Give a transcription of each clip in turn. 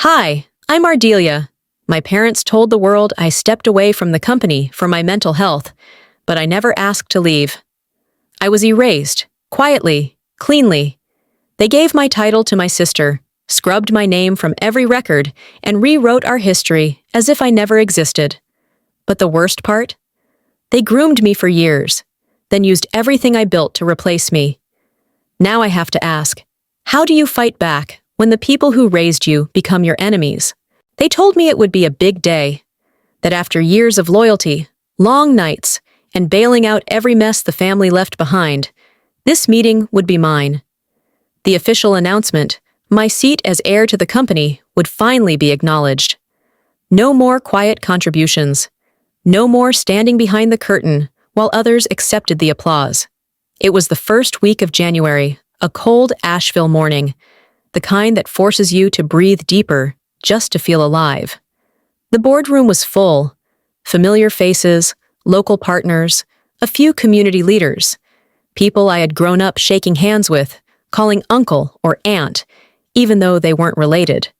Hi, I'm Ardelia. My parents told the world I stepped away from the company for my mental health, but I never asked to leave. I was erased, quietly, cleanly. They gave my title to my sister, scrubbed my name from every record, and rewrote our history as if I never existed. But the worst part? They groomed me for years, then used everything I built to replace me. Now I have to ask, how do you fight back when the people who raised you become your enemies? They told me it would be a big day, that after years of loyalty, long nights, and bailing out every mess the family left behind, this meeting would be mine. The official announcement, my seat as heir to the company, would finally be acknowledged. No more quiet contributions. No more standing behind the curtain while others accepted the applause. It was the first week of January, a cold Asheville morning, the kind that forces you to breathe deeper just to feel alive. The boardroom was full. Familiar faces, local partners, a few community leaders, people I had grown up shaking hands with, calling uncle or aunt, even though they weren't related.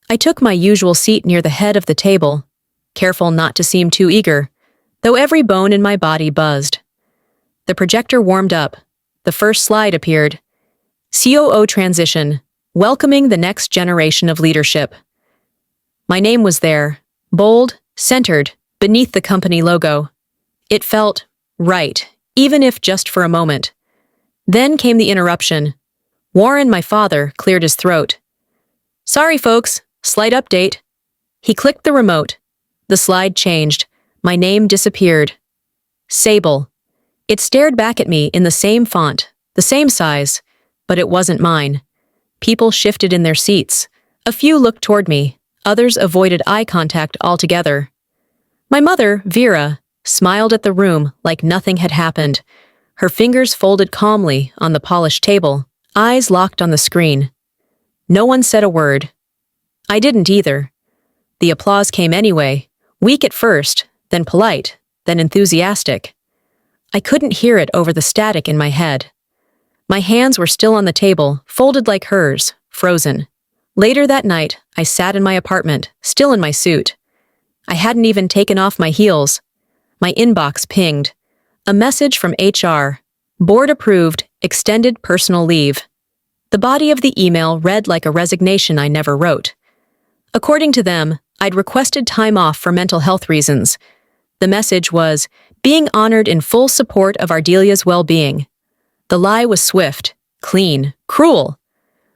I took my usual seat near the head of the table, careful not to seem too eager, though every bone in my body buzzed. The projector warmed up. The first slide appeared. COO transition, welcoming the next generation of leadership. My name was there, bold, centered, beneath the company logo. It felt right, even if just for a moment. Then came the interruption. Warren, my father, cleared his throat. Sorry, folks, slight update. He clicked the remote. The slide changed. My name disappeared. Sable. It stared back at me in the same font, the same size, but it wasn't mine. People shifted in their seats. A few looked toward me. Others avoided eye contact altogether. My mother, Vera, smiled at the room like nothing had happened, her fingers folded calmly on the polished table, eyes locked on the screen. No one said a word. I didn't either. The applause came anyway, weak at first, then polite, then enthusiastic. I couldn't hear it over the static in my head. My hands were still on the table, folded like hers, frozen. Later that night, I sat in my apartment, still in my suit. I hadn't even taken off my heels. My inbox pinged. A message from HR. Board approved, extended personal leave. The body of the email read like a resignation I never wrote. According to them, I'd requested time off for mental health reasons. The message was, being honored in full support of Ardelia's well-being. The lie was swift, clean, cruel.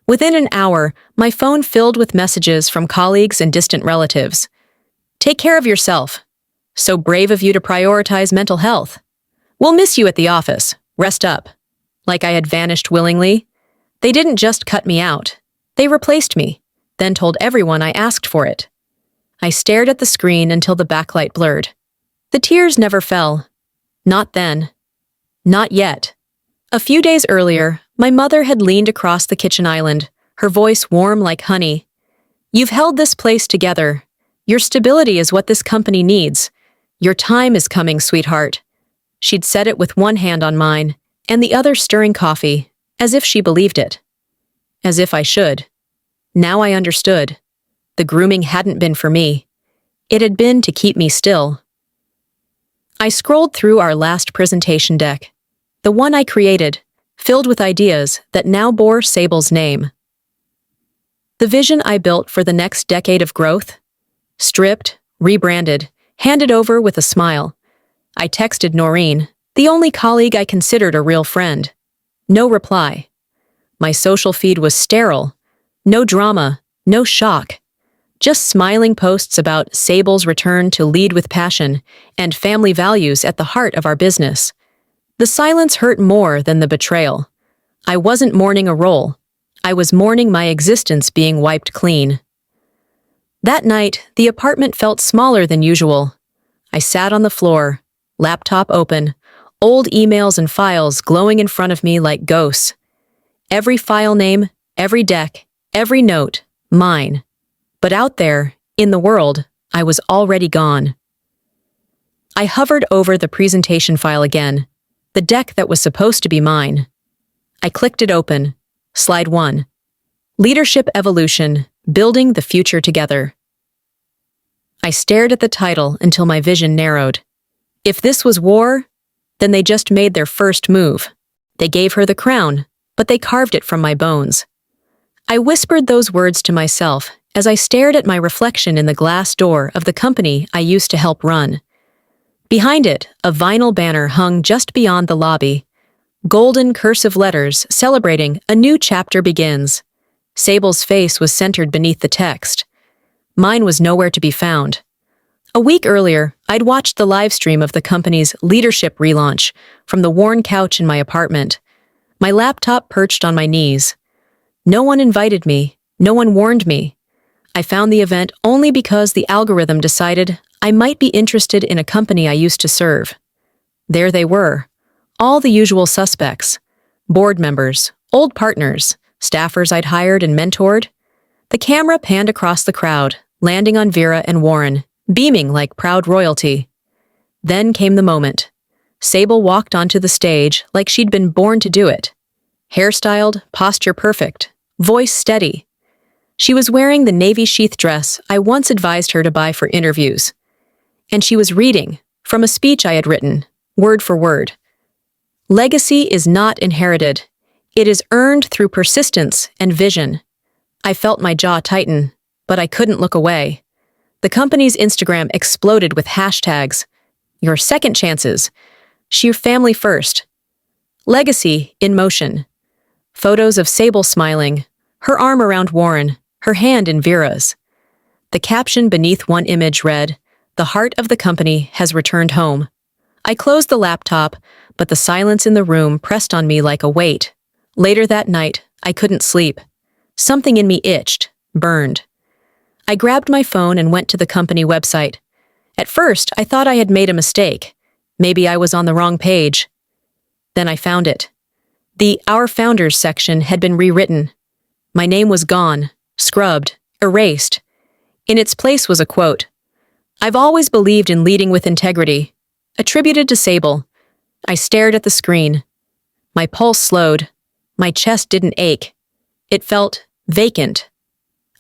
Within an hour, my phone filled with messages from colleagues and distant relatives. Take care of yourself. So brave of you to prioritize mental health. We'll miss you at the office. Rest up. Like I had vanished willingly. They didn't just cut me out. They replaced me, then told everyone I asked for it. I stared at the screen until the backlight blurred. The tears never fell. Not then. Not yet. A few days earlier, my mother had leaned across the kitchen island, her voice warm like honey. You've held this place together. Your stability is what this company needs. Your time is coming, sweetheart. She'd said it with one hand on mine, and the other stirring coffee, as if she believed it. As if I should. Now I understood. The grooming hadn't been for me. It had been to keep me still. I scrolled through our last presentation deck, the one I created, filled with ideas that now bore Sable's name. The vision I built for the next decade of growth? Stripped, rebranded, handed over with a smile. I texted Noreen, the only colleague I considered a real friend. No reply. My social feed was sterile. No drama, no shock. Just smiling posts about Sable's return to lead with passion and family values at the heart of our business. The silence hurt more than the betrayal. I wasn't mourning a role. I was mourning my existence being wiped clean. That night, the apartment felt smaller than usual. I sat on the floor, laptop open, old emails and files glowing in front of me like ghosts. Every file name, every deck, every note, mine. But out there, in the world, I was already gone. I hovered over the presentation file again, the deck that was supposed to be mine. I clicked it open. Slide 1. Leadership evolution, Building the Future Together. I stared at the title until my vision narrowed. If this was war, then they just made their first move. They gave her the crown, but they carved it from my bones. I whispered those words to myself as I stared at my reflection in the glass door of the company I used to help run. Behind it, a vinyl banner hung just beyond the lobby. Golden cursive letters celebrating a new chapter begins. Sable's face was centered beneath the text. Mine was nowhere to be found. A week earlier, I'd watched the live stream of the company's leadership relaunch from the worn couch in my apartment, my laptop perched on my knees. No one invited me, no one warned me. I found the event only because the algorithm decided I might be interested in a company I used to serve. There they were, all the usual suspects: board members, old partners, staffers I'd hired and mentored. The camera panned across the crowd, landing on Vera and Warren, beaming like proud royalty. Then came the moment. Sable walked onto the stage like she'd been born to do it. Hairstyled, posture perfect, voice steady. She was wearing the navy sheath dress I once advised her to buy for interviews. And she was reading from a speech I had written, word for word. Legacy is not inherited. It is earned through persistence and vision. I felt my jaw tighten, but I couldn't look away. The company's Instagram exploded with hashtags: your second chances, sheer family first, legacy in motion. Photos of Sable smiling, her arm around Warren, her hand in Vera's. The caption beneath one image read, "The heart of the company has returned home." I closed the laptop, but the silence in the room pressed on me like a weight. Later that night, I couldn't sleep. Something in me itched, burned. I grabbed my phone and went to the company website. At first, I thought I had made a mistake. Maybe I was on the wrong page. Then I found it. The Our Founders section had been rewritten. My name was gone, scrubbed, erased. In its place was a quote: "I've always believed in leading with integrity," attributed to Sable. I stared at the screen. My pulse slowed. My chest didn't ache. It felt vacant.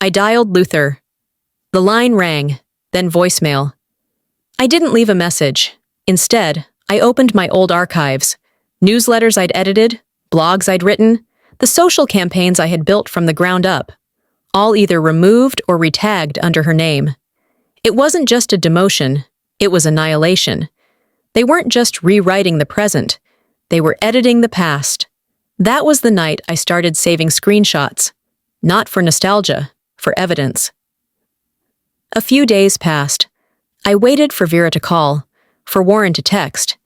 I dialed Luther. The line rang, then voicemail. I didn't leave a message. Instead, I opened my old archives, newsletters I'd edited, blogs I'd written, the social campaigns I had built from the ground up, all either removed or retagged under her name. It wasn't just a demotion, it was annihilation. They weren't just rewriting the present, they were editing the past. That was the night I started saving screenshots, not for nostalgia, for evidence. A few days passed. I waited for Vera to call, for Warren to text,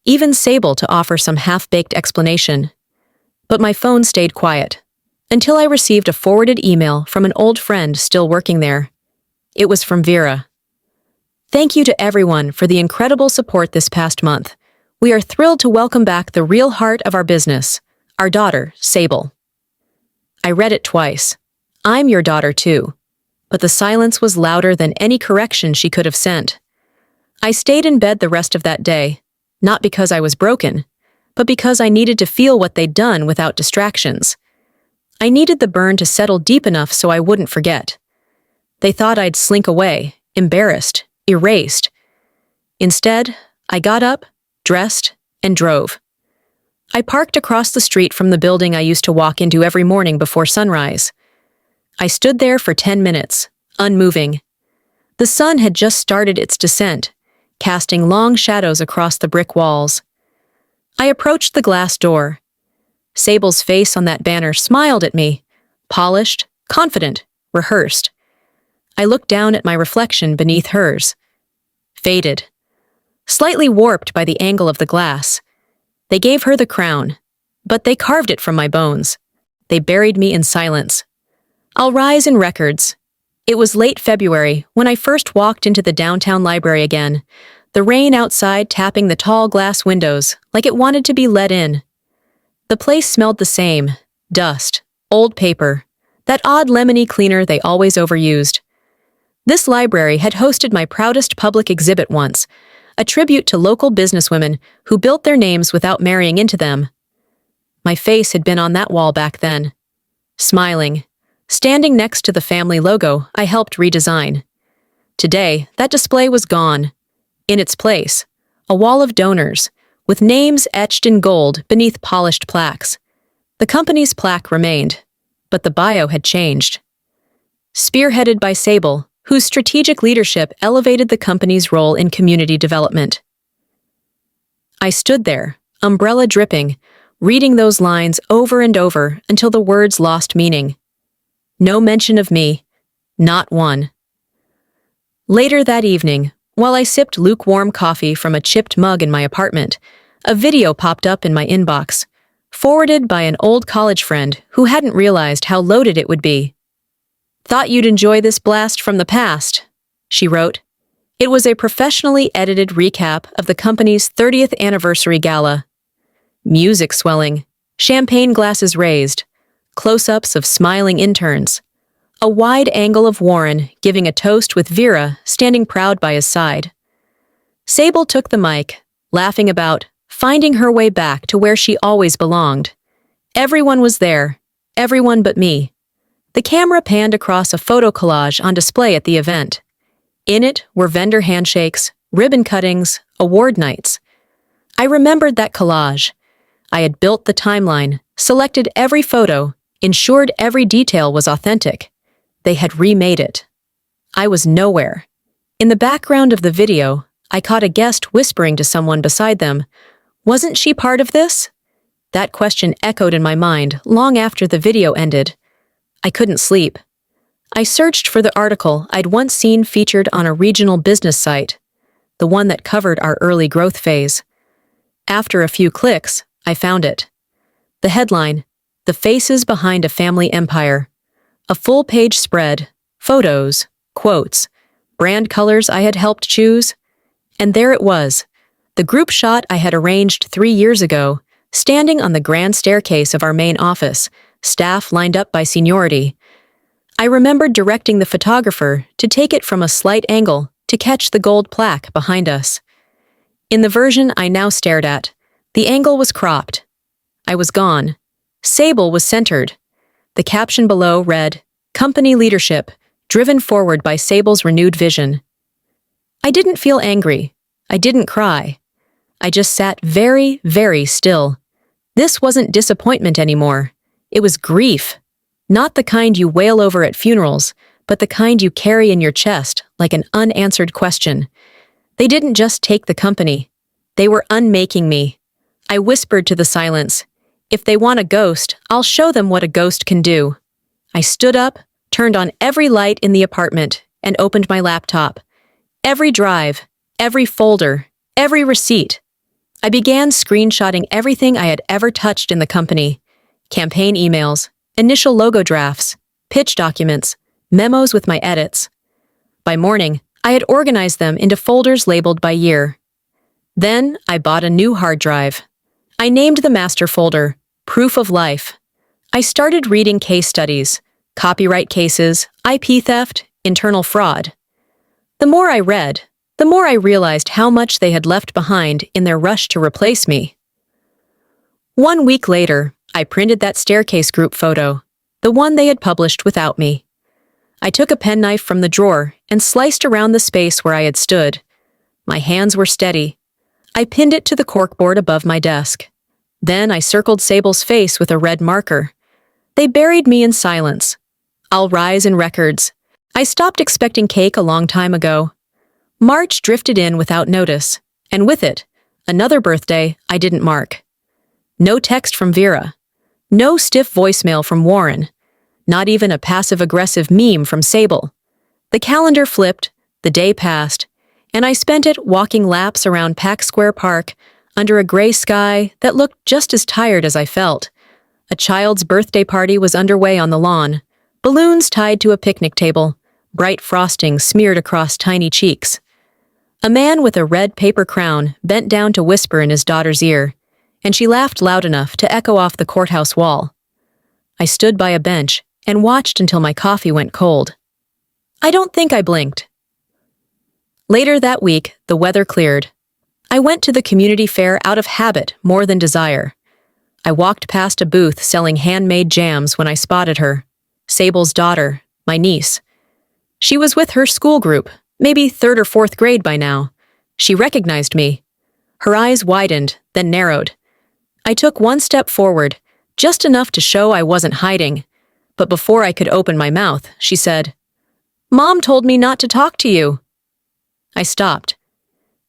even Sable to offer some half-baked explanation. But my phone stayed quiet, until I received a forwarded email from an old friend still working there. It was from Vera. "Thank you to everyone for the incredible support this past month. We are thrilled to welcome back the real heart of our business, our daughter, Sable." I read it twice. I'm your daughter too. But the silence was louder than any correction she could have sent. I stayed in bed the rest of that day, not because I was broken, but because I needed to feel what they'd done without distractions. I needed the burn to settle deep enough so I wouldn't forget. They thought I'd slink away, embarrassed, erased. Instead, I got up, dressed, and drove. I parked across the street from the building I used to walk into every morning before sunrise. I stood there for 10 minutes, unmoving. The sun had just started its descent, casting long shadows across the brick walls. I approached the glass door. Sable's face on that banner smiled at me, polished, confident, rehearsed. I looked down at my reflection beneath hers. Faded, slightly warped by the angle of the glass. They gave her the crown, but they carved it from my bones. They buried me in silence. I'll rise in records. It was late February when I first walked into the downtown library again, the rain outside tapping the tall glass windows like it wanted to be let in. The place smelled the same: dust, old paper, that odd lemony cleaner they always overused. This library had hosted my proudest public exhibit once, a tribute to local businesswomen who built their names without marrying into them. My face had been on that wall back then, smiling, standing next to the family logo I helped redesign. Today, that display was gone. In its place, a wall of donors, with names etched in gold beneath polished plaques. The company's plaque remained, but the bio had changed. Spearheaded by Sable, whose strategic leadership elevated the company's role in community development. I stood there, umbrella dripping, reading those lines over and over until the words lost meaning. No mention of me, not one. Later that evening, while I sipped lukewarm coffee from a chipped mug in my apartment, a video popped up in my inbox, forwarded by an old college friend who hadn't realized how loaded it would be. "Thought you'd enjoy this blast from the past," she wrote. It was a professionally edited recap of the company's 30th anniversary gala. Music swelling, champagne glasses raised, close-ups of smiling interns, a wide angle of Warren giving a toast with Vera standing proud by his side. Sable took the mic, laughing about finding her way back to where she always belonged. Everyone was there, everyone but me. The camera panned across a photo collage on display at the event. In it were vendor handshakes, ribbon cuttings, award nights. I remembered that collage. I had built the timeline, selected every photo, ensured every detail was authentic. They had remade it. I was nowhere. In the background of the video, I caught a guest whispering to someone beside them, "Wasn't she part of this?" That question echoed in my mind long after the video ended. I couldn't sleep. I searched for the article I'd once seen featured on a regional business site, the one that covered our early growth phase. After a few clicks, I found it. The headline, "The Faces Behind a Family Empire." A full-page spread, photos, quotes, brand colors I had helped choose. And there it was, the group shot I had arranged 3 years ago, standing on the grand staircase of our main office, staff lined up by seniority. I remembered directing the photographer to take it from a slight angle to catch the gold plaque behind us. In the version I now stared at, the angle was cropped. I was gone. Sable was centered. The caption below read, "Company leadership, driven forward by Sable's renewed vision." I didn't feel angry. I didn't cry. I just sat very, very still. This wasn't disappointment anymore. It was grief. Not the kind you wail over at funerals, but the kind you carry in your chest like an unanswered question. They didn't just take the company. They were unmaking me. I whispered to the silence, "If they want a ghost, I'll show them what a ghost can do." I stood up, turned on every light in the apartment, and opened my laptop. Every drive, every folder, every receipt. I began screenshotting everything I had ever touched in the company. Campaign emails, initial logo drafts, pitch documents, memos with my edits. By morning, I had organized them into folders labeled by year. Then I bought a new hard drive. I named the master folder Proof of Life. I started reading case studies, copyright cases, IP theft, internal fraud. The more I read, the more I realized how much they had left behind in their rush to replace me. 1 week later, I printed that staircase group photo, the one they had published without me. I took a penknife from the drawer and sliced around the space where I had stood. My hands were steady. I pinned it to the corkboard above my desk. Then I circled Sable's face with a red marker. They buried me in silence. I'll rise in records. I stopped expecting cake a long time ago. March drifted in without notice, and with it, another birthday I didn't mark. No text from Vera. No stiff voicemail from Warren. Not even a passive-aggressive meme from Sable. The calendar flipped, the day passed, and I spent it walking laps around Pack Square Park under a gray sky that looked just as tired as I felt. A child's birthday party was underway on the lawn, balloons tied to a picnic table, bright frosting smeared across tiny cheeks. A man with a red paper crown bent down to whisper in his daughter's ear, and she laughed loud enough to echo off the courthouse wall. I stood by a bench and watched until my coffee went cold. I don't think I blinked. Later that week, the weather cleared. I went to the community fair out of habit more than desire. I walked past a booth selling handmade jams when I spotted her. Sable's daughter, my niece. She was with her school group, maybe third or fourth grade by now. She recognized me. Her eyes widened, then narrowed. I took one step forward, just enough to show I wasn't hiding. But before I could open my mouth, she said, "Mom told me not to talk to you." I stopped.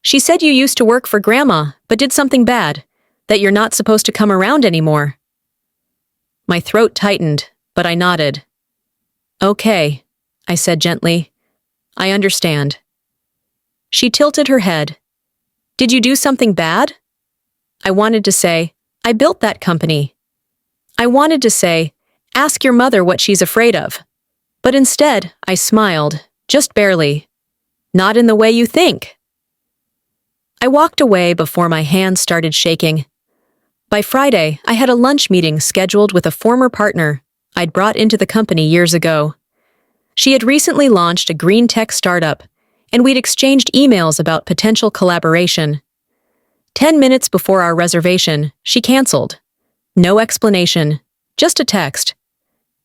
"She said you used to work for Grandma, but did something bad, that you're not supposed to come around anymore." My throat tightened, but I nodded. "Okay," I said gently. "I understand." She tilted her head. "Did you do something bad?" I wanted to say, "I built that company." I wanted to say, "Ask your mother what she's afraid of." But instead, I smiled, just barely. "Not in the way you think." I walked away before my hands started shaking. By Friday, I had a lunch meeting scheduled with a former partner I'd brought into the company years ago. She had recently launched a green tech startup, and we'd exchanged emails about potential collaboration. 10 minutes before our reservation, she canceled. No explanation, just a text.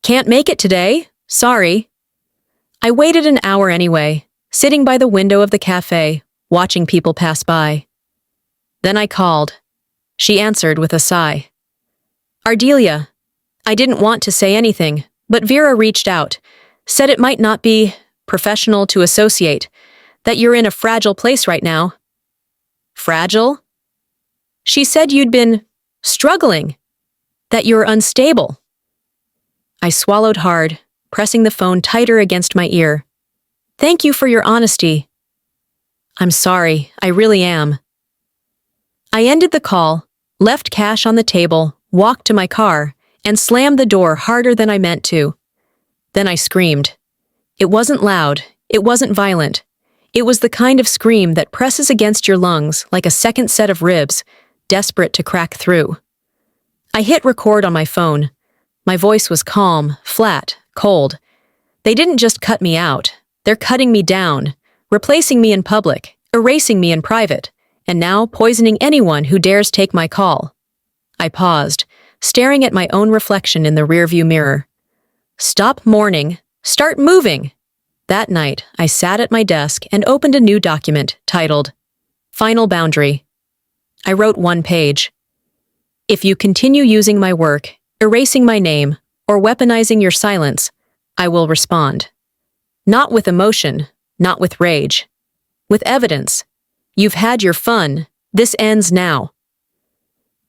"Can't make it today, sorry." I waited an hour anyway, sitting by the window of the cafe, watching people pass by. Then I called. She answered with a sigh. "Ardelia." I didn't want to say anything, but Vera reached out, said it might not be professional to associate, that you're in a fragile place right now. Fragile? She said you'd been struggling, that you're unstable. I swallowed hard, pressing the phone tighter against my ear. "Thank you for your honesty." "I'm sorry, I really am." I ended the call, left cash on the table, walked to my car, and slammed the door harder than I meant to. Then I screamed. It wasn't loud, it wasn't violent. It was the kind of scream that presses against your lungs like a second set of ribs, desperate to crack through. I hit record on my phone. My voice was calm, flat, cold. They didn't just cut me out. They're cutting me down, replacing me in public, erasing me in private, and now poisoning anyone who dares take my call. I paused, staring at my own reflection in the rearview mirror. Stop mourning. Start moving. That night, I sat at my desk and opened a new document titled Final Boundary. I wrote one page. If you continue using my work, erasing my name, or weaponizing your silence, I will respond. Not with emotion, not with rage. With evidence. You've had your fun. This ends now.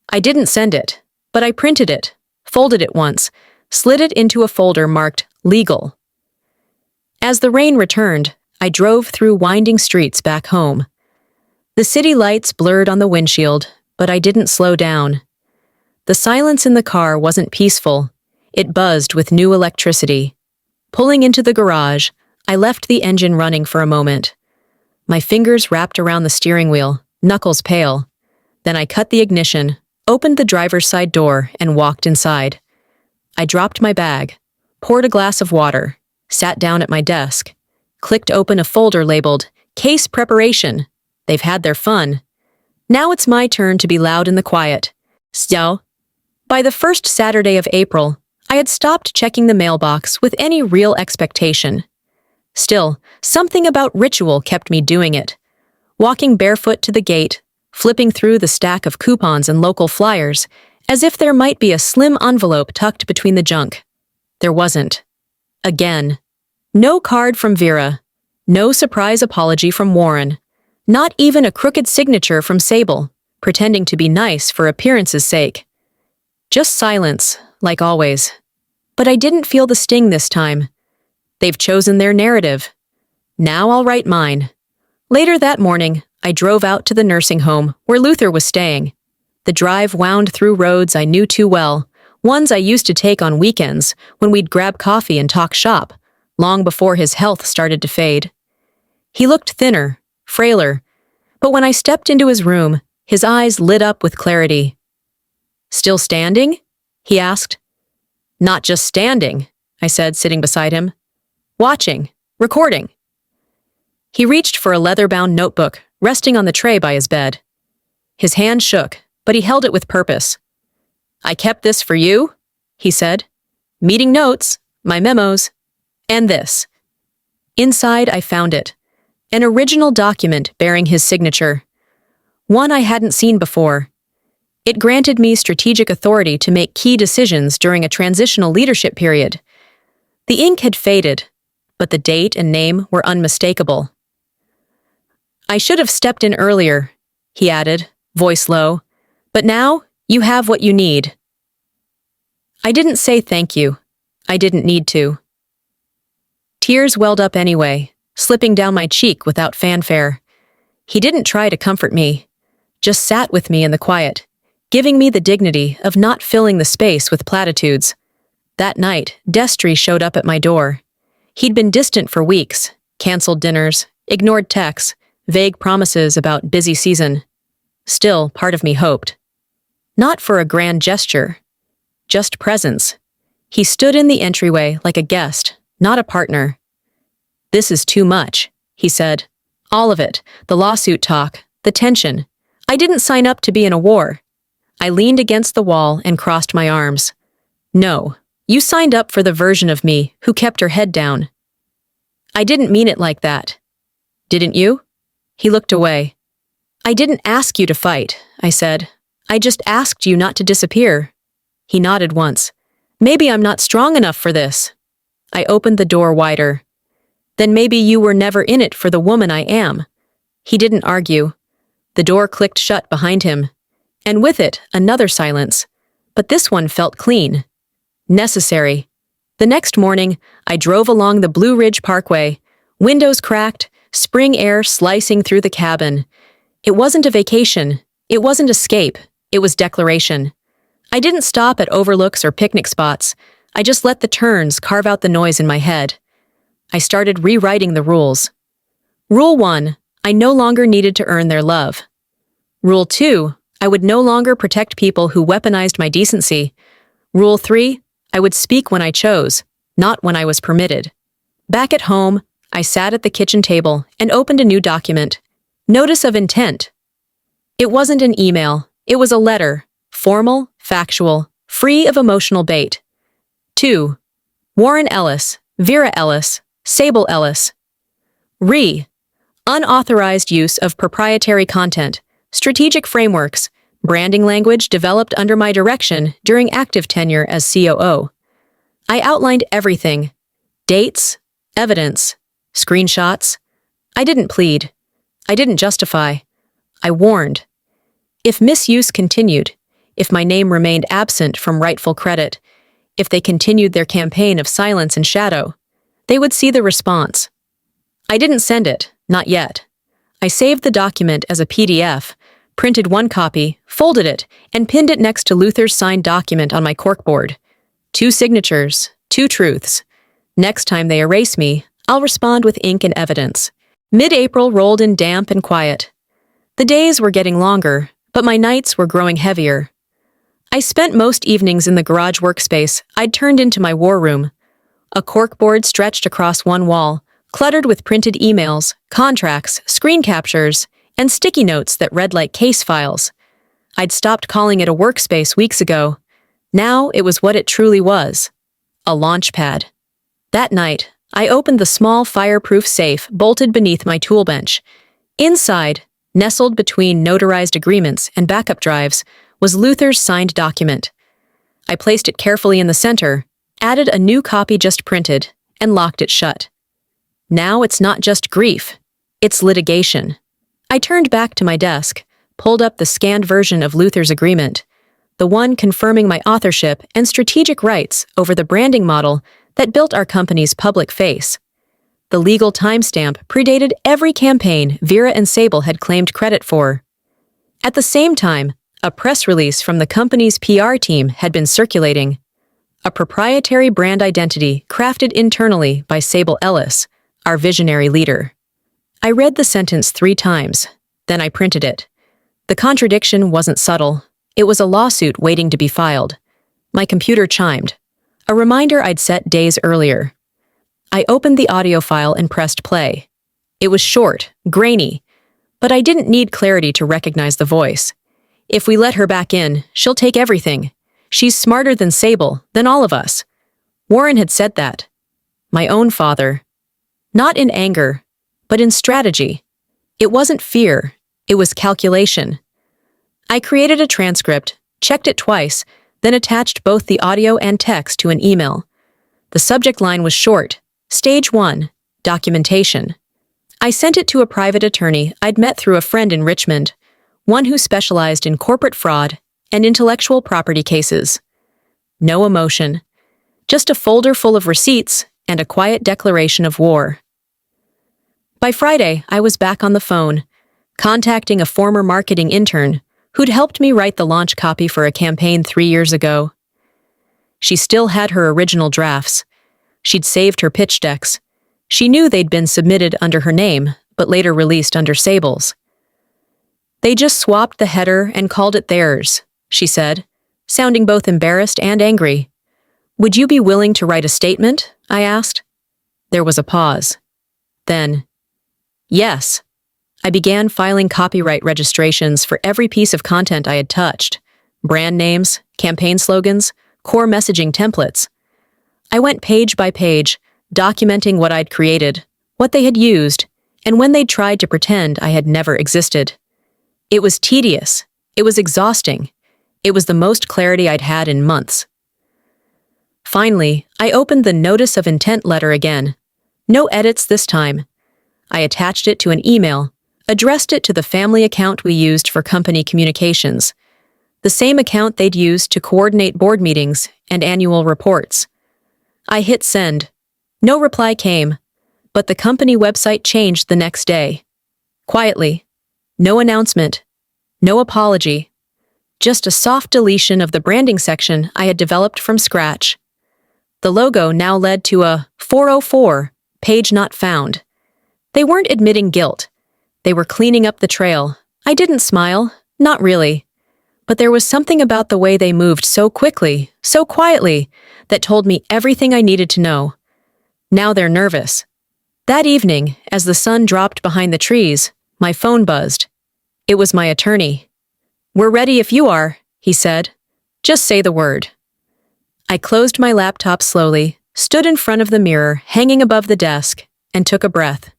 I didn't send it, but I printed it, folded it once, slid it into a folder marked Legal. As the rain returned, I drove through winding streets back home. The city lights blurred on the windshield, but I didn't slow down. The silence in the car wasn't peaceful. It buzzed with new electricity. Pulling into the garage, I left the engine running for a moment. My fingers wrapped around the steering wheel, knuckles pale. Then I cut the ignition, opened the driver's side door, and walked inside. I dropped my bag, poured a glass of water, sat down at my desk, clicked open a folder labeled Case Preparation. They've had their fun. Now it's my turn to be loud in the quiet. So, by the first Saturday of April, I had stopped checking the mailbox with any real expectation. Still, something about ritual kept me doing it. Walking barefoot to the gate, flipping through the stack of coupons and local flyers, as if there might be a slim envelope tucked between the junk. There wasn't. Again. No card from Vera. No surprise apology from Warren. Not even a crooked signature from Sable, pretending to be nice for appearance's sake. Just silence, like always. But I didn't feel the sting this time. They've chosen their narrative. Now I'll write mine. Later that morning, I drove out to the nursing home where Luther was staying. The drive wound through roads I knew too well, ones I used to take on weekends when we'd grab coffee and talk shop, long before his health started to fade. He looked thinner, frailer, but when I stepped into his room, his eyes lit up with clarity. "Still standing?" he asked. "Not just standing," I said, sitting beside him. "Watching, recording." He reached for a leather-bound notebook, resting on the tray by his bed. His hand shook, but he held it with purpose. "I kept this for you," he said. "Meeting notes, my memos, and this. Inside, I found it. An original document bearing his signature. One I hadn't seen before. It granted me strategic authority to make key decisions during a transitional leadership period. The ink had faded, but the date and name were unmistakable. I should have stepped in earlier, he added, voice low, but now you have what you need. I didn't say thank you. I didn't need to. Tears welled up anyway, slipping down my cheek without fanfare. He didn't try to comfort me, just sat with me in the quiet, giving me the dignity of not filling the space with platitudes. That night, Destry showed up at my door. He'd been distant for weeks, canceled dinners, ignored texts, vague promises about busy season. Still, part of me hoped. Not for a grand gesture, just presence. He stood in the entryway like a guest, not a partner. This is too much, he said. All of it, the lawsuit talk, the tension. I didn't sign up to be in a war. I leaned against the wall and crossed my arms. No, you signed up for the version of me who kept her head down. I didn't mean it like that. Didn't you? He looked away. I didn't ask you to fight, I said. I just asked you not to disappear. He nodded once. Maybe I'm not strong enough for this. I opened the door wider. Then maybe you were never in it for the woman I am. He didn't argue. The door clicked shut behind him, and with it, another silence. But this one felt clean. Necessary. The next morning, I drove along the Blue Ridge Parkway, windows cracked, spring air slicing through the cabin. It wasn't a vacation. It wasn't escape. It was declaration. I didn't stop at overlooks or picnic spots. I just let the turns carve out the noise in my head. I started rewriting the rules. Rule 1, I no longer needed to earn their love. Rule 2, I would no longer protect people who weaponized my decency. Rule 3, I would speak when I chose, not when I was permitted. Back at home, I sat at the kitchen table and opened a new document. Notice of intent. It wasn't an email. It was a letter, formal, factual, free of emotional bait. 2. Warren Ellis, Vera Ellis, Sable Ellis. Unauthorized use of proprietary content, strategic frameworks, branding language developed under my direction during active tenure as COO. I outlined everything. Dates, evidence, screenshots. I didn't plead. I didn't justify. I warned. If misuse continued, if my name remained absent from rightful credit, if they continued their campaign of silence and shadow, they would see the response. I didn't send it, not yet. I saved the document as a PDF, printed one copy, folded it, and pinned it next to Luther's signed document on my corkboard. 2 signatures, 2 truths. Next time they erase me, I'll respond with ink and evidence. Mid-April rolled in damp and quiet. The days were getting longer, but my nights were growing heavier. I spent most evenings in the garage workspace I'd turned into my war room. A corkboard stretched across one wall, cluttered with printed emails, contracts, screen captures, and sticky notes that read like case files. I'd stopped calling it a workspace weeks ago. Now it was what it truly was. A launch pad. That night, I opened the small fireproof safe bolted beneath my tool bench. Inside, nestled between notarized agreements and backup drives, was Luther's signed document. I placed it carefully in the center, added a new copy just printed, and locked it shut. Now it's not just grief, it's litigation. I turned back to my desk, pulled up the scanned version of Luther's agreement, the one confirming my authorship and strategic rights over the branding model that built our company's public face. The legal timestamp predated every campaign Vera and Sable had claimed credit for. At the same time, a press release from the company's PR team had been circulating. A proprietary brand identity crafted internally by Sable Ellis, our visionary leader. I read the sentence 3 times, then I printed it. The contradiction wasn't subtle. It was a lawsuit waiting to be filed. My computer chimed, a reminder I'd set days earlier. I opened the audio file and pressed play. It was short, grainy, but I didn't need clarity to recognize the voice. If we let her back in, she'll take everything. She's smarter than Sable, than all of us. Warren had said that. My own father. Not in anger, but in strategy. It wasn't fear, it was calculation. I created a transcript, checked it twice, then attached both the audio and text to an email. The subject line was short, Stage 1, Documentation. I sent it to a private attorney I'd met through a friend in Richmond, one who specialized in corporate fraud and intellectual property cases. No emotion, just a folder full of receipts and a quiet declaration of war. By Friday, I was back on the phone, contacting a former marketing intern who'd helped me write the launch copy for a campaign 3 years ago. She still had her original drafts. She'd saved her pitch decks. She knew they'd been submitted under her name, but later released under Sable's. They just swapped the header and called it theirs, she said, sounding both embarrassed and angry. Would you be willing to write a statement? I asked. There was a pause. Then, yes. I began filing copyright registrations for every piece of content I had touched. Brand names, campaign slogans, core messaging templates. I went page by page, documenting what I'd created, what they had used, and when they'd tried to pretend I had never existed. It was tedious. It was exhausting. It was the most clarity I'd had in months. Finally, I opened the Notice of Intent letter again. No edits this time. I attached it to an email, addressed it to the family account we used for company communications, the same account they'd used to coordinate board meetings and annual reports. I hit send. No reply came, but the company website changed the next day. Quietly. No announcement. No apology. Just a soft deletion of the branding section I had developed from scratch. The logo now led to a 404, page not found. They weren't admitting guilt. They were cleaning up the trail. I didn't smile, not really. But there was something about the way they moved so quickly, so quietly, that told me everything I needed to know. Now they're nervous. That evening, as the sun dropped behind the trees, my phone buzzed. It was my attorney. We're ready if you are, he said. Just say the word. I closed my laptop slowly, stood in front of the mirror hanging above the desk, and took a breath.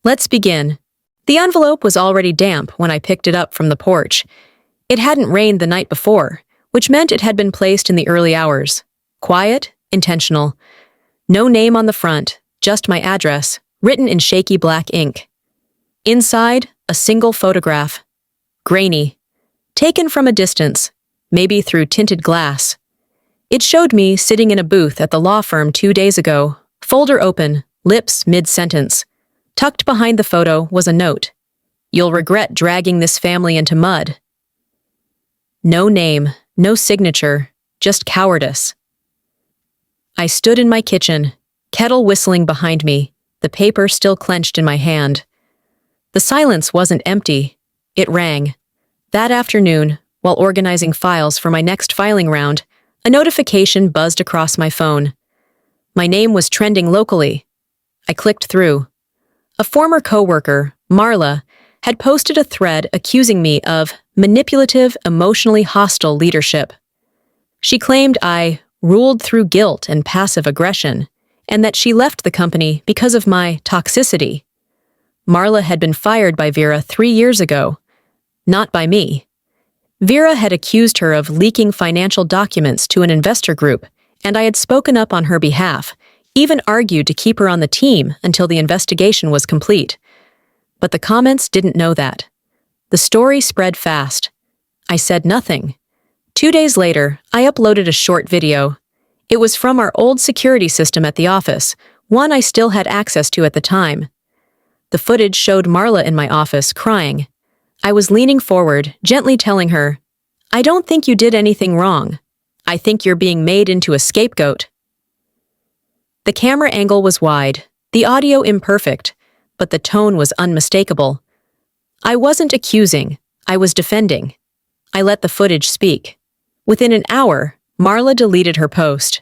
Let's begin. The envelope was already damp when I picked it up from the porch. It hadn't rained the night before, which meant it had been placed in the early hours. Quiet, intentional. No name on the front, just my address, written in shaky black ink. Inside, a single photograph. Grainy. Taken from a distance, maybe through tinted glass. It showed me sitting in a booth at the law firm 2 days ago, folder open, lips mid-sentence. Tucked behind the photo was a note. You'll regret dragging this family into mud. No name, no signature, just cowardice. I stood in my kitchen, kettle whistling behind me, the paper still clenched in my hand. The silence wasn't empty. It rang. That afternoon, while organizing files for my next filing round, a notification buzzed across my phone. My name was trending locally. I clicked through. A former coworker, Marla, had posted a thread accusing me of manipulative, emotionally hostile leadership. She claimed I ruled through guilt and passive aggression, and that she left the company because of my toxicity. Marla had been fired by Vera 3 years ago, not by me. Vera had accused her of leaking financial documents to an investor group, and I had spoken up on her behalf, even argued to keep her on the team until the investigation was complete. But the comments didn't know that. The story spread fast. I said nothing. 2 days later, I uploaded a short video. It was from our old security system at the office, one I still had access to at the time. The footage showed Marla in my office, crying. I was leaning forward, gently telling her, I don't think you did anything wrong. I think you're being made into a scapegoat. The camera angle was wide, the audio imperfect, but the tone was unmistakable. I wasn't accusing, I was defending. I let the footage speak. Within an hour, Marla deleted her post.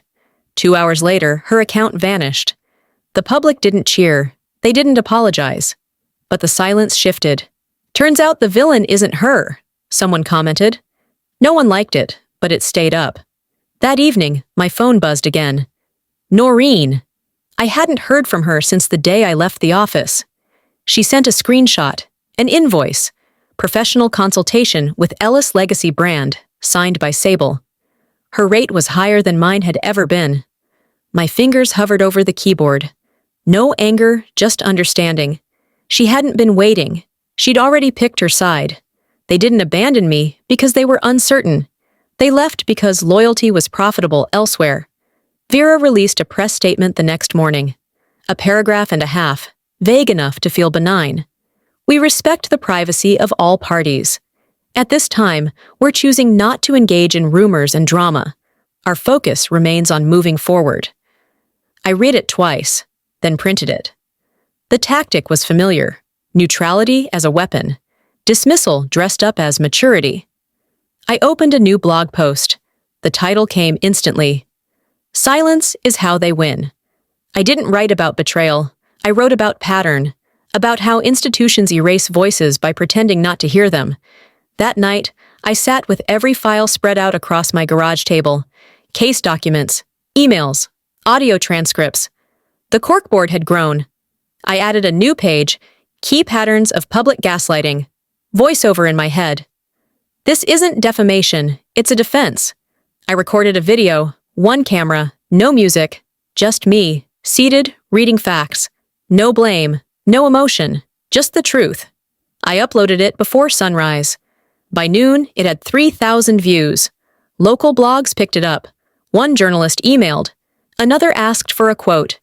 2 hours later, her account vanished. The public didn't cheer, they didn't apologize. But the silence shifted. Turns out the villain isn't her, someone commented. No one liked it, but it stayed up. That evening, my phone buzzed again. Noreen. I hadn't heard from her since the day I left the office. She sent a screenshot, an invoice, professional consultation with Ellis Legacy brand, signed by Sable. Her rate was higher than mine had ever been. My fingers hovered over the keyboard. No anger, just understanding. She hadn't been waiting. She'd already picked her side. They didn't abandon me because they were uncertain. They left because loyalty was profitable elsewhere. Vera released a press statement the next morning. A paragraph and a half, vague enough to feel benign. We respect the privacy of all parties. At this time, we're choosing not to engage in rumors and drama. Our focus remains on moving forward. I read it twice, then printed it. The tactic was familiar. Neutrality as a weapon. Dismissal dressed up as maturity. I opened a new blog post. The title came instantly. Silence is how they win. I didn't write about betrayal. I wrote about pattern, about how institutions erase voices by pretending not to hear them. That night, I sat with every file spread out across my garage table. Case documents, emails, audio transcripts. The corkboard had grown. I added a new page, Key Patterns of Public Gaslighting, voiceover in my head. This isn't defamation, it's a defense. I recorded a video, one camera, no music, just me, seated, reading facts. No blame, no emotion, just the truth. I uploaded it before sunrise. By noon, it had 3,000 views. Local blogs picked it up. One journalist emailed. Another asked for a quote.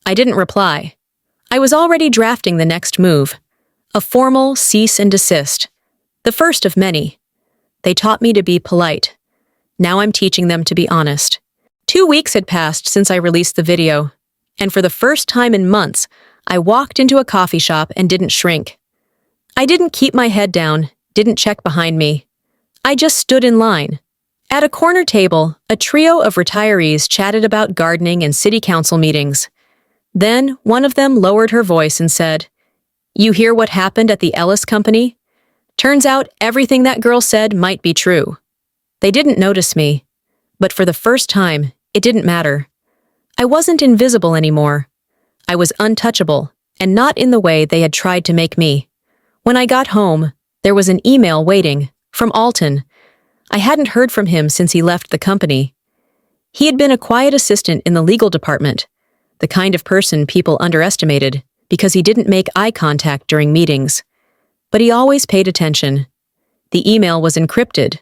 I didn't reply. I was already drafting the next move. A formal cease and desist. The first of many. They taught me to be polite. Now I'm teaching them to be honest. 2 weeks had passed since I released the video, and for the first time in months, I walked into a coffee shop and didn't shrink. I didn't keep my head down, didn't check behind me. I just stood in line. At a corner table, a trio of retirees chatted about gardening and city council meetings. Then, one of them lowered her voice and said, "You hear what happened at the Ellis Company? Turns out everything that girl said might be true." They didn't notice me, but for the first time, it didn't matter. I wasn't invisible anymore. I was untouchable, and not in the way they had tried to make me. When I got home, there was an email waiting, from Alton. I hadn't heard from him since he left the company. He had been a quiet assistant in the legal department, the kind of person people underestimated because he didn't make eye contact during meetings. But he always paid attention. The email was encrypted.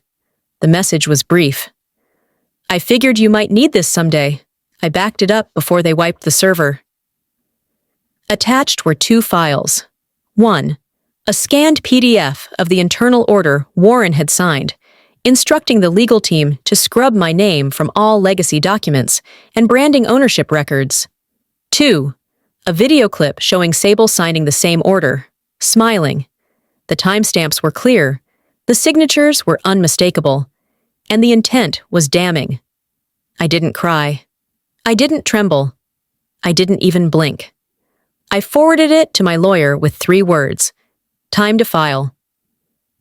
The message was brief. "I figured you might need this someday." I backed it up before they wiped the server. Attached were 2 files. 1. A scanned PDF of the internal order Warren had signed, instructing the legal team to scrub my name from all legacy documents and branding ownership records. 2. A video clip showing Sable signing the same order, smiling. The timestamps were clear, the signatures were unmistakable, and the intent was damning. I didn't cry. I didn't tremble. I didn't even blink. I forwarded it to my lawyer with 3 words. Time to file.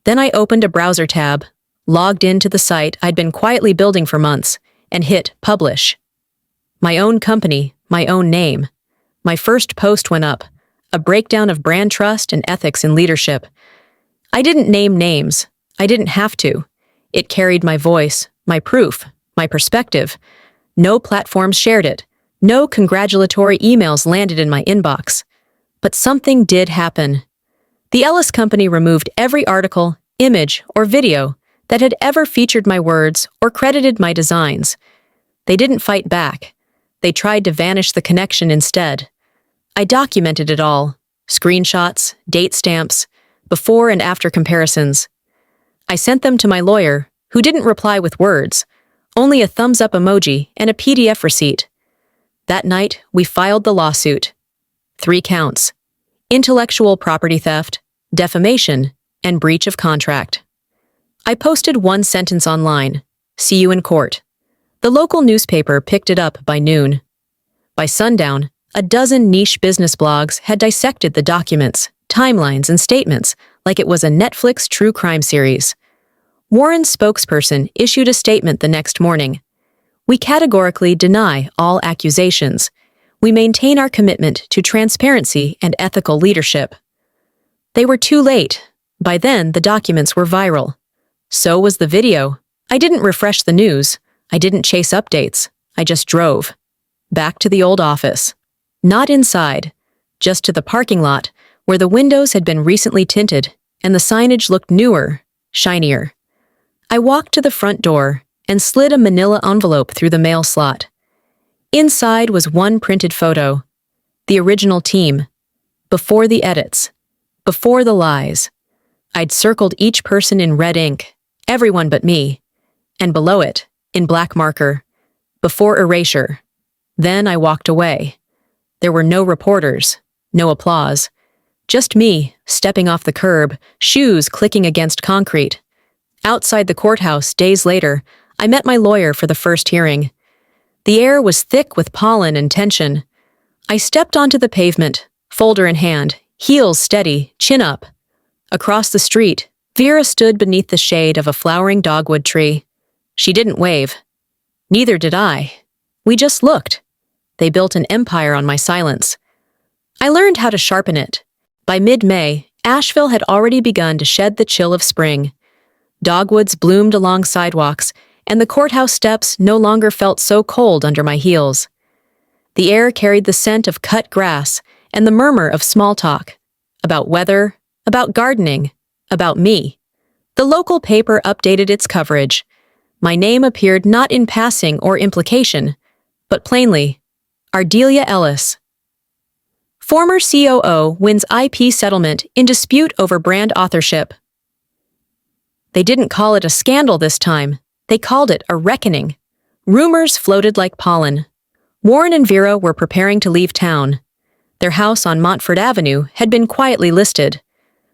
Then I opened a browser tab, logged into the site I'd been quietly building for months, and hit publish. My own company, my own name. My first post went up, a breakdown of brand trust and ethics in leadership. I didn't name names. I didn't have to. It carried my voice, my proof, my perspective. No platforms shared it. No congratulatory emails landed in my inbox. But something did happen. The Ellis Company removed every article, image, or video that had ever featured my words or credited my designs. They didn't fight back. They tried to vanish the connection instead. I documented it all. Screenshots, date stamps, before and after comparisons. I sent them to my lawyer, who didn't reply with words, only a thumbs-up emoji and a PDF receipt. That night, we filed the lawsuit. 3 counts: intellectual property theft, defamation, and breach of contract. I posted one sentence online, "See you in court." The local newspaper picked it up by noon. By sundown, a dozen niche business blogs had dissected the documents, timelines, and statements like it was a Netflix true crime series. Warren's spokesperson issued a statement the next morning. We categorically deny all accusations. We maintain our commitment to transparency and ethical leadership. They were too late. By then, the documents were viral. So was the video. I didn't refresh the news. I didn't chase updates. I just drove. Back to the old office. Not inside, just to the parking lot, where the windows had been recently tinted and the signage looked newer, shinier. I walked to the front door and slid a manila envelope through the mail slot. Inside was one printed photo. The original team. Before the edits. Before the lies. I'd circled each person in red ink, everyone but me. And below it, in black marker, before erasure. Then I walked away. There were no reporters, no applause. Just me, stepping off the curb, shoes clicking against concrete. Outside the courthouse, days later, I met my lawyer for the first hearing. The air was thick with pollen and tension. I stepped onto the pavement, folder in hand, heels steady, chin up. Across the street, Vera stood beneath the shade of a flowering dogwood tree. She didn't wave. Neither did I. We just looked. They built an empire on my silence. I learned how to sharpen it. By mid-May, Asheville had already begun to shed the chill of spring. Dogwoods bloomed along sidewalks, and the courthouse steps no longer felt so cold under my heels. The air carried the scent of cut grass and the murmur of small talk. About weather, about gardening, about me. The local paper updated its coverage. My name appeared not in passing or implication, but plainly, Ardelia Ellis. Former COO wins IP settlement in dispute over brand authorship. They didn't call it a scandal this time. They called it a reckoning. Rumors floated like pollen. Warren and Vera were preparing to leave town. Their house on Montford Avenue had been quietly listed.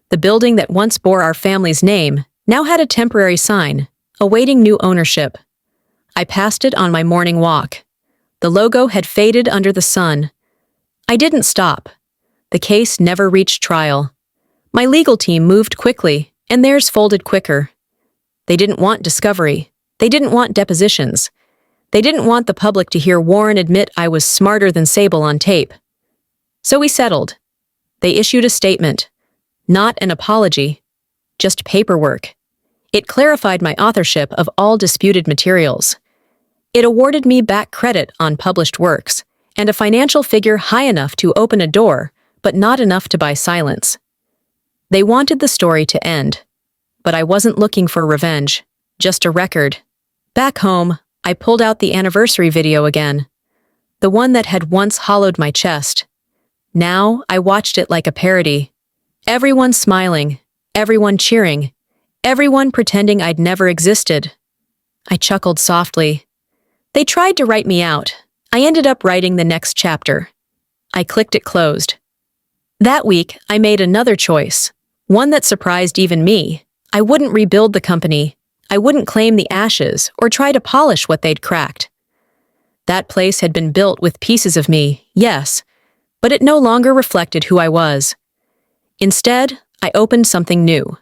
The building that once bore our family's name now had a temporary sign, awaiting new ownership. I passed it on my morning walk. The logo had faded under the sun. I didn't stop. The case never reached trial. My legal team moved quickly, and theirs folded quicker. They didn't want discovery. They didn't want depositions. They didn't want the public to hear Warren admit I was smarter than Sable on tape. So we settled. They issued a statement. Not an apology. Just paperwork. It clarified my authorship of all disputed materials. It awarded me back credit on published works, and a financial figure high enough to open a door, but not enough to buy silence. They wanted the story to end. But I wasn't looking for revenge, just a record. Back home, I pulled out the anniversary video again. The one that had once hollowed my chest. Now, I watched it like a parody. Everyone smiling, everyone cheering, everyone pretending I'd never existed. I chuckled softly. They tried to write me out. I ended up writing the next chapter. I clicked it closed. That week, I made another choice, one that surprised even me. I wouldn't rebuild the company. I wouldn't claim the ashes or try to polish what they'd cracked. That place had been built with pieces of me, yes, but it no longer reflected who I was. Instead, I opened something new.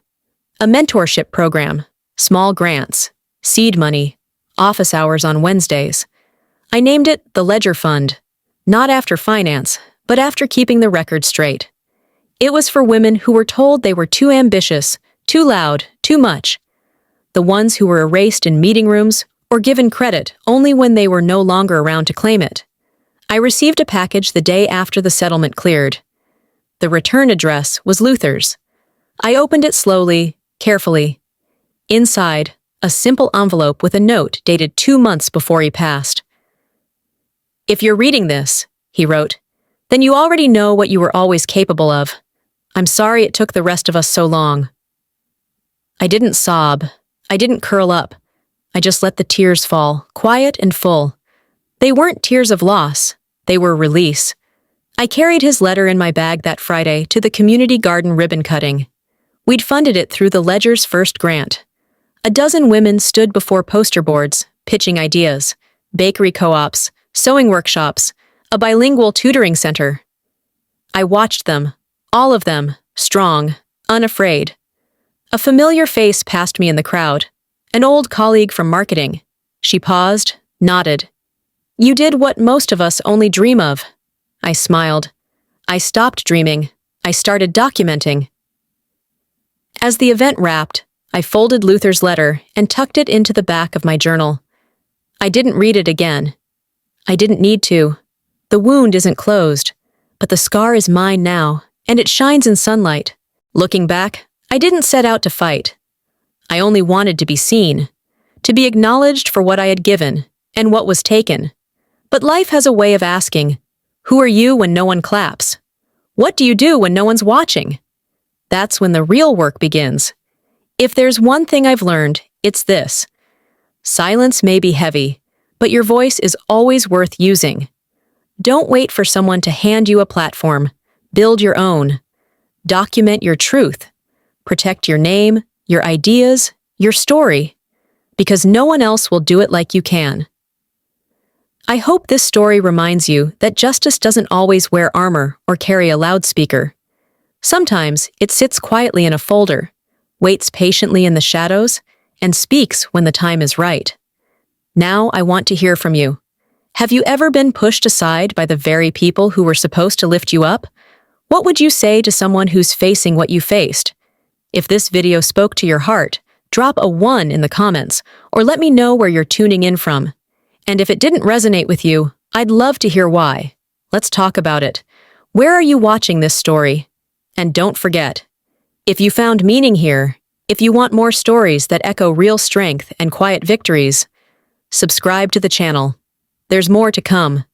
A mentorship program, small grants, seed money, office hours on Wednesdays. I named it the Ledger Fund, not after finance, but after keeping the record straight. It was for women who were told they were too ambitious, too loud, too much. The ones who were erased in meeting rooms or given credit only when they were no longer around to claim it. I received a package the day after the settlement cleared. The return address was Luther's. I opened it slowly, carefully. Inside, a simple envelope with a note dated 2 months before he passed. "If you're reading this," he wrote, "then you already know what you were always capable of. I'm sorry it took the rest of us so long." I didn't sob. I didn't curl up. I just let the tears fall, quiet and full. They weren't tears of loss. They were release. I carried his letter in my bag that Friday to the community garden ribbon cutting. We'd funded it through the Ledger's first grant. A dozen women stood before poster boards, pitching ideas, bakery co-ops, sewing workshops, a bilingual tutoring center. I watched them, all of them, strong, unafraid. A familiar face passed me in the crowd, an old colleague from marketing. She paused, Nodded. You did what most of us only dream of. I smiled. I stopped dreaming. I started documenting. As the event wrapped, I folded Luther's letter and tucked it into the back of my journal. I didn't read it again. I didn't need to. The wound isn't closed, but the scar is mine now, and it shines in sunlight. Looking back, I didn't set out to fight. I only wanted to be seen, to be acknowledged for what I had given and what was taken. But life has a way of asking, who are you when no one claps? What do you do when no one's watching? That's when the real work begins. If there's one thing I've learned, it's this. Silence may be heavy, but your voice is always worth using. Don't wait for someone to hand you a platform. Build your own. Document your truth. Protect your name, your ideas, your story, because no one else will do it like you can. I hope this story reminds you that justice doesn't always wear armor or carry a loudspeaker. Sometimes it sits quietly in a folder, waits patiently in the shadows, and speaks when the time is right. Now I want to hear from you. Have you ever been pushed aside by the very people who were supposed to lift you up? What would you say to someone who's facing what you faced? If this video spoke to your heart, drop a 1 in the comments, or let me know where you're tuning in from. And if it didn't resonate with you, I'd love to hear why. Let's talk about it. Where are you watching this story? And don't forget, if you found meaning here, if you want more stories that echo real strength and quiet victories, subscribe to the channel. There's more to come.